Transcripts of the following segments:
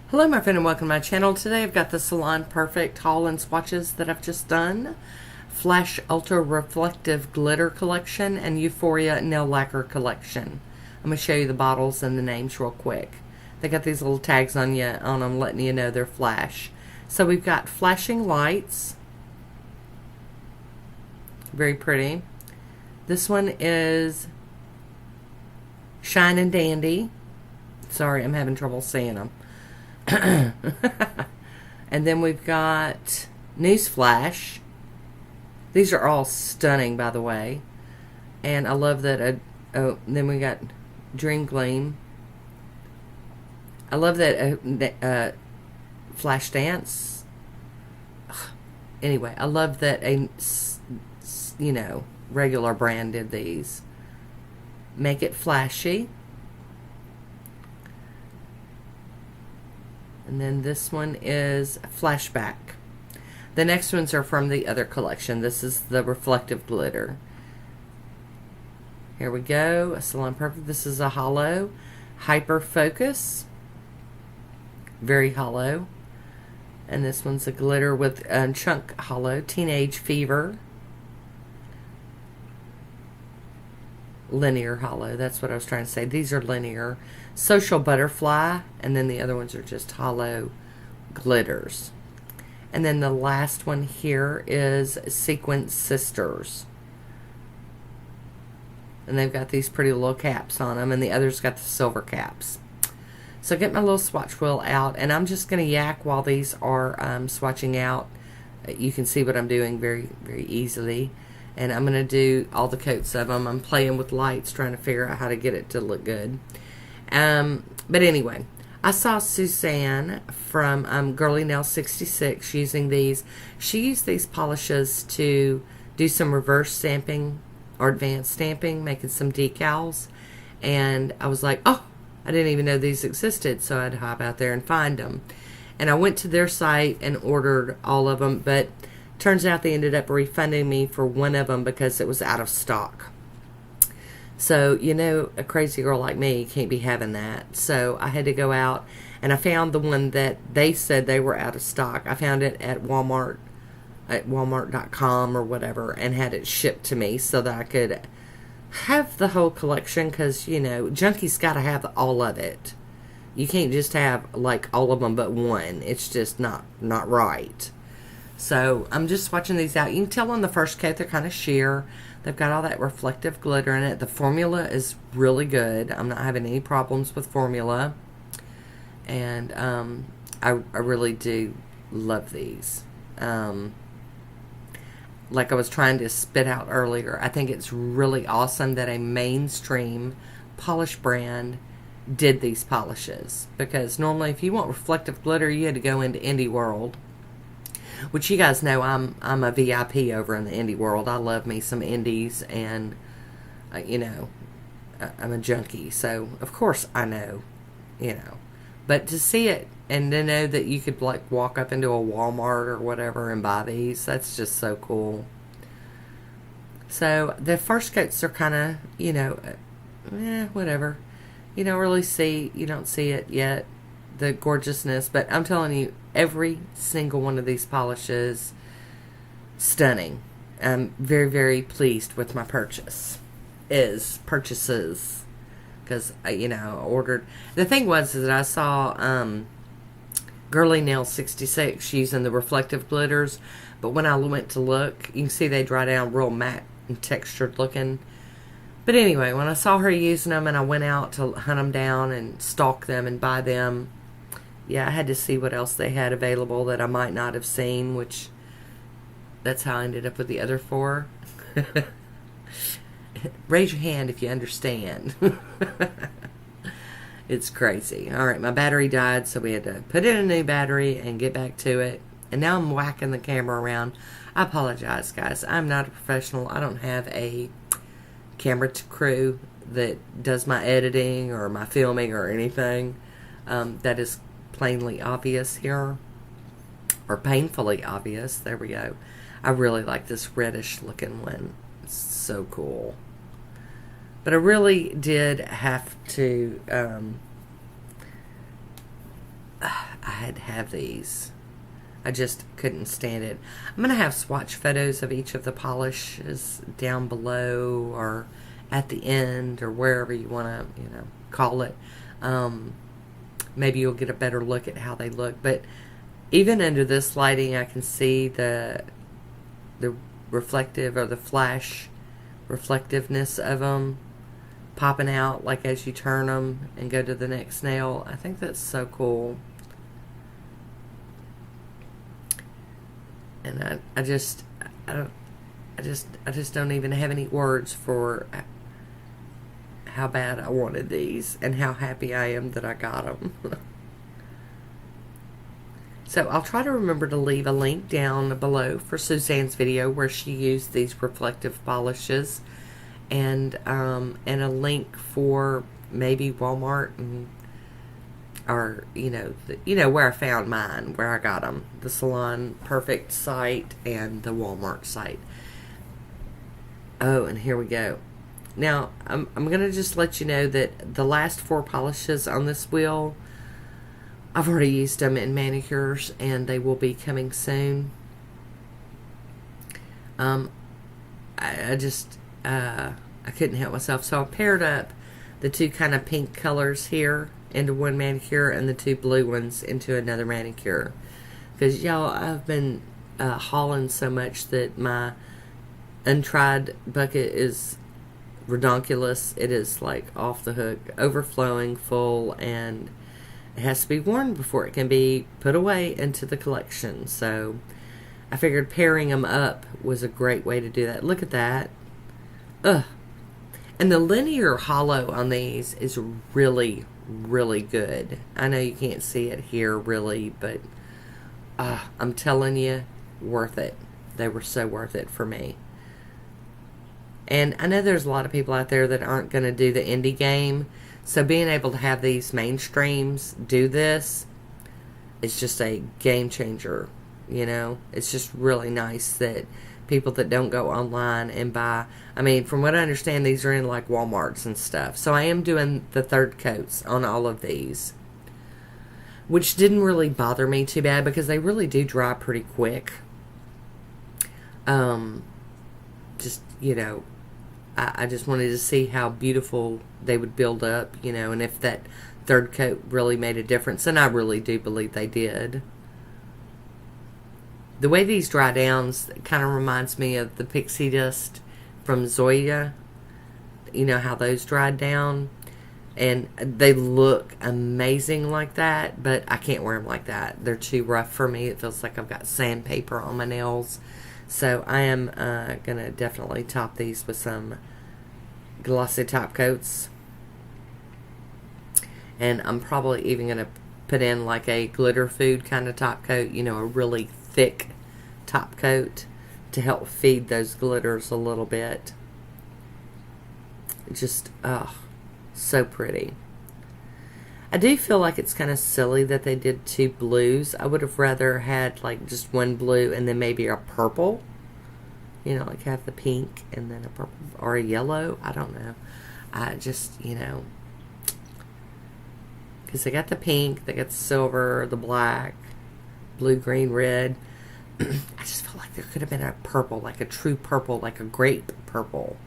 Hello my friend and welcome to my channel. Today I've got the Salon Perfect haul and swatches that I've just done. Flash Ultra Reflective Glitter Collection and Euphoria Nail Lacquer Collection. I'm going to show you the bottles and the names real quick. They got these little tags on them letting you know they're flash. So we've got flashing lights. Very pretty. This one is Shine and Dandy. Sorry, I'm having trouble saying them. And then we've got Newsflash. These are all stunning, by the way. And I love that. Then we got Dream Gleam. I love that Flash Dance. Anyway, I love that regular brand did these. Make It Flashy. And then this one is Flashback. The next ones are from the other collection. This is the Reflective Glitter. Here we go. A Salon Perfect. This is a hollow. Hyper Focus. Very hollow. And this one's a glitter with chunk hollow. Teenage Fever. Linear hollow. That's what I was trying to say. These are linear. Social Butterfly, and then the other ones are just hollow glitters. And then the last one here is Sequence Sisters. And they've got these pretty little caps on them, and the others got the silver caps. So get my little swatch wheel out, and I'm just going to yak while these are swatching out. You can see what I'm doing very, very easily. And I'm going to do all the coats of them. I'm playing with lights, trying to figure out how to get it to look good. But anyway, I saw Suzanne from Girly Nail 66 using these. She used these polishes to do some reverse stamping or advanced stamping, making some decals. And I was like, oh, I didn't even know these existed, so I'd hop out there and find them. And I went to their site and ordered all of them, but turns out they ended up refunding me for one of them because it was out of stock. So, a crazy girl like me can't be having that. So I had to go out, and I found the one that they said they were out of stock. I found it at Walmart, at walmart.com or whatever, and had it shipped to me so that I could have the whole collection, because, Junkie's got to have all of it. You can't just have, like, all of them but one. It's just not right. So I'm just swatching these out. You can tell on the first coat they're kind of sheer. They've got all that reflective glitter in it. The formula is really good. I'm not having any problems with formula. And I really do love these. Like I was trying to spit out earlier, I think it's really awesome that a mainstream polish brand did these polishes. Because normally if you want reflective glitter, you had to go into Indie World. Which you guys know I'm a VIP over in the indie world. I love me some indies, and I'm a junkie, so of course I know, But to see it and to know that you could like walk up into a Walmart or whatever and buy these, that's just so cool. So the first coats are kind of whatever. You don't really see, you don't see it yet, the gorgeousness, but I'm telling you, every single one of these polishes, stunning. I'm very, very pleased with my purchases, because I ordered. The thing was that I saw Girly Nail 66 using the reflective glitters, but when I went to look, you can see they dry down real matte and textured looking. But anyway, when I saw her using them and I went out to hunt them down and stalk them and buy them, yeah, I had to see what else they had available that I might not have seen, which that's how I ended up with the other four. Raise your hand if you understand. It's crazy. All right, my battery died, so we had to put in a new battery and get back to it. And now I'm whacking the camera around. I apologize, guys. I'm not a professional. I don't have a camera crew that does my editing or my filming or anything. That is plainly obvious here, or painfully obvious. There we go. I really like this reddish looking one. It's so cool. But I really did have to had to have these. I just couldn't stand it. I'm going to have swatch photos of each of the polishes down below or at the end or wherever you want to, call it. Maybe you'll get a better look at how they look. But even under this lighting, I can see the reflective or the flash reflectiveness of them popping out like as you turn them and go to the next nail. I think that's so cool. And I just don't even have any words for how bad I wanted these and how happy I am that I got them. So I'll try to remember to leave a link down below for Suzanne's video where she used these reflective polishes, and a link for maybe Walmart or where I found mine, where I got them, the Salon Perfect site and the Walmart site. Oh, and here we go. Now I'm gonna just let you know that the last 4 polishes on this wheel, I've already used them in manicures and they will be coming soon. I couldn't help myself, so I paired up the 2 kind of pink colors here into one manicure and the 2 blue ones into another manicure, because y'all, I've been hauling so much that my untried bucket is redonkulous. It is like off the hook, overflowing full, and it has to be worn before it can be put away into the collection. So I figured pairing them up was a great way to do that. Look at that. Ugh. And the linear hollow on these is really, really good. I know you can't see it here really, but I'm telling you, worth it. They were so worth it for me. And I know there's a lot of people out there that aren't going to do the indie game, so being able to have these mainstreams do this is just a game changer. It's just really nice that people that don't go online and buy, I mean, from what I understand, these are in like Walmarts and stuff. So I am doing the 3rd coats on all of these, which didn't really bother me too bad because they really do dry pretty quick. I just wanted to see how beautiful they would build up, and if that 3rd coat really made a difference, and I really do believe they did. The way these dry down kind of reminds me of the pixie dust from Zoya. You know how those dried down? And they look amazing like that, but I can't wear them like that. They're too rough for me. It feels like I've got sandpaper on my nails. So I am going to definitely top these with some glossy top coats. And I'm probably even going to put in like a glitter food kind of top coat, a really thick top coat to help feed those glitters a little bit. Just, so pretty. I do feel like it's kind of silly that they did 2 blues. I would have rather had like just 1 blue and then maybe a purple. Like have the pink and then a purple or a yellow. I don't know. I just, because they got the pink, they got the silver, the black, blue, green, red. I just feel like there could have been a purple, like a true purple, like a grape purple.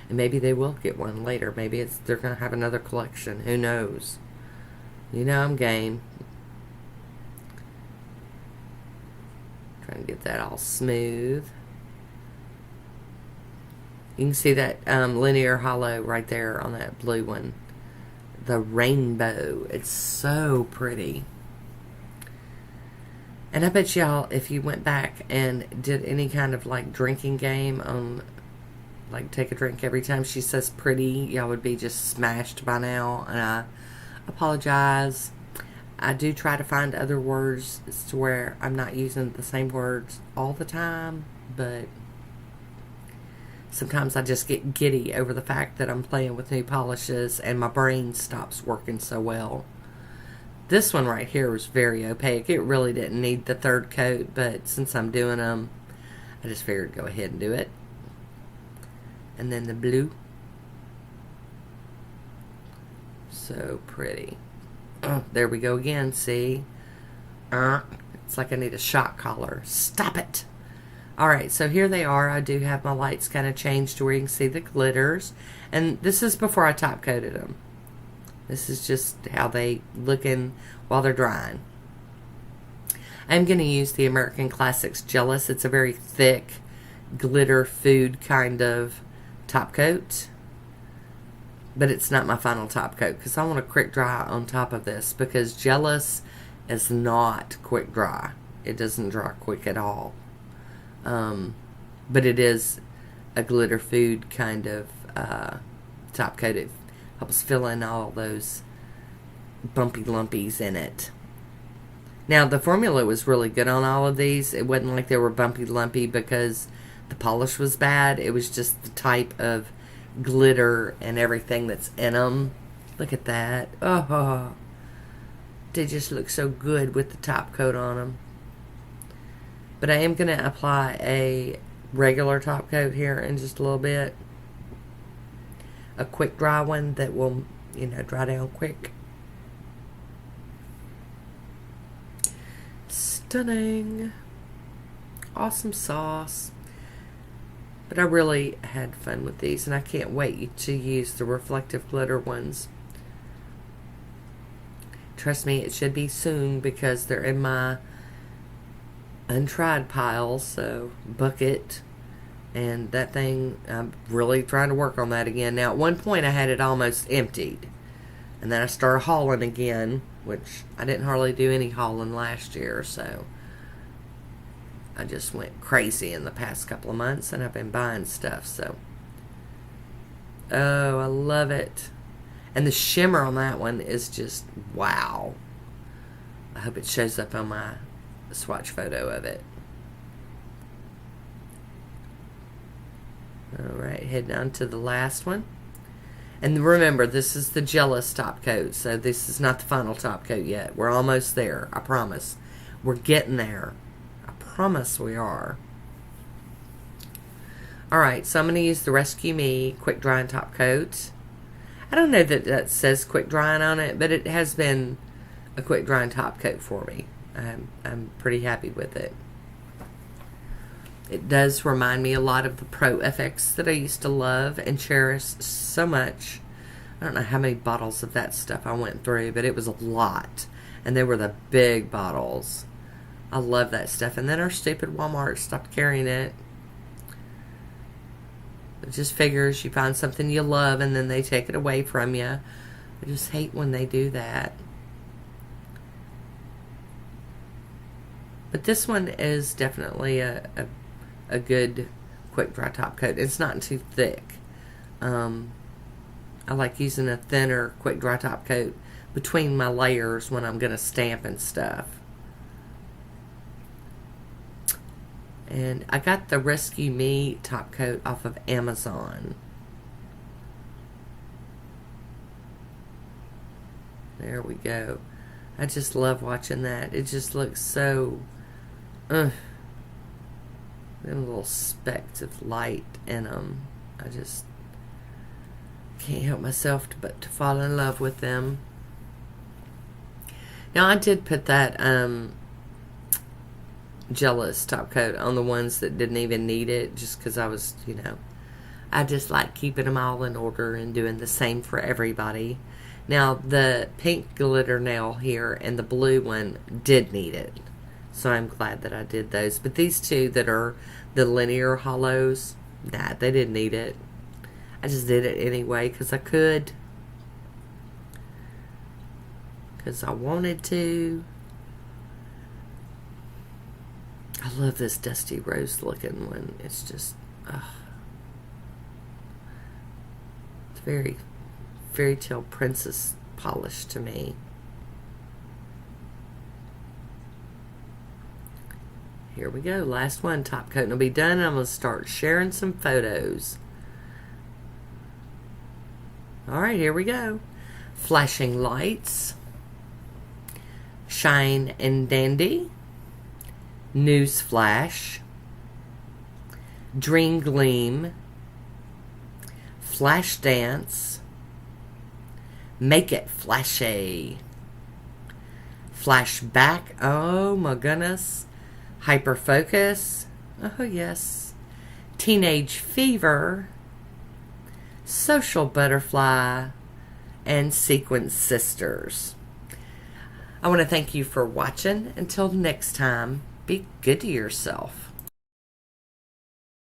And maybe they will get one later. Maybe they're going to have another collection. Who knows? I'm game. Trying to get that all smooth. You can see that linear hollow right there on that blue one. The rainbow. It's so pretty. And I bet y'all, if you went back and did any kind of like drinking game on like take a drink every time she says pretty, y'all would be just smashed by now. And I apologize. I do try to find other words to where I'm not using the same words all the time, but sometimes I just get giddy over the fact that I'm playing with new polishes and my brain stops working so well. This one right here was very opaque. It really didn't need the 3rd coat, but since I'm doing them, I just figured go ahead and do it. And then the blue. So pretty. Oh, there we go again, see? It's like I need a shock collar. Stop it. Alright, so here they are. I do have my lights kind of changed to where you can see the glitters. And this is before I top coated them. This is just how they looking while they're drying. I'm going to use the American Classics Gelous. It's a very thick glitter food kind of top coat. But it's not my final top coat because I want a quick dry on top of this because Gelous is not quick dry. It doesn't dry quick at all. But it is a glitter food kind of top coat. It helps fill in all those bumpy lumpies in it. Now the formula was really good on all of these. It wasn't like they were bumpy lumpy because the polish was bad. It was just the type of glitter and everything that's in them. Look at that. Oh, they just look so good with the top coat on them. But I am going to apply a regular top coat here in just a little bit. A quick dry one that will, dry down quick. Stunning. Awesome sauce. But I really had fun with these, and I can't wait to use the reflective glitter ones. Trust me, it should be soon because they're in my untried pile, so bucket. And that thing, I'm really trying to work on that again. Now, at one point, I had it almost emptied. And then I started hauling again, which I didn't hardly do any hauling last year, so I just went crazy in the past couple of months, and I've been buying stuff, so. Oh, I love it. And the shimmer on that one is just wow. I hope it shows up on my swatch photo of it. Alright, heading on to the last one. And remember, this is the Gelous top coat, so this is not the final top coat yet. We're almost there, I promise. We're getting there. I promise we are. Alright, so I'm going to use the Rescue Me Quick Drying Top Coat. I don't know that that says quick drying on it, but it has been a quick drying top coat for me. I'm pretty happy with it. It does remind me a lot of the Pro FX that I used to love and cherish so much. I don't know how many bottles of that stuff I went through, but it was a lot. And they were the big bottles. I love that stuff. And then our stupid Walmart stopped carrying it. It just figures you find something you love and then they take it away from you. I just hate when they do that. But this one is definitely a good quick dry top coat. It's not too thick. I like using a thinner quick dry top coat between my layers when I'm going to stamp and stuff. And I got the Rescue Me top coat off of Amazon. There we go. I just love watching that. It just looks so... them little specks of light in them. I just can't help myself but to fall in love with them. Now I did put that Gelous top coat on the ones that didn't even need it, just because I was, I just like keeping them all in order and doing the same for everybody. Now the pink glitter nail here and the blue one did need it, so I'm glad that I did those. But these two that are the linear hollows, nah, they didn't need it. I just did it anyway because I could, because I wanted to. I love this dusty rose looking one. It's just, it's very fairy tale princess polish to me. Here we go. Last one. Top coat will be done. I'm going to start sharing some photos. Alright, here we go. Flashing Lights. Shine and Dandy. News Flash. Dream Gleam. Flash Dance. Make It Flashy. Flashback, oh my goodness. Hyperfocus, oh yes. Teenage Fever, Social Butterfly, and Sequence Sisters. I want to thank you for watching. Until next time, be good to yourself.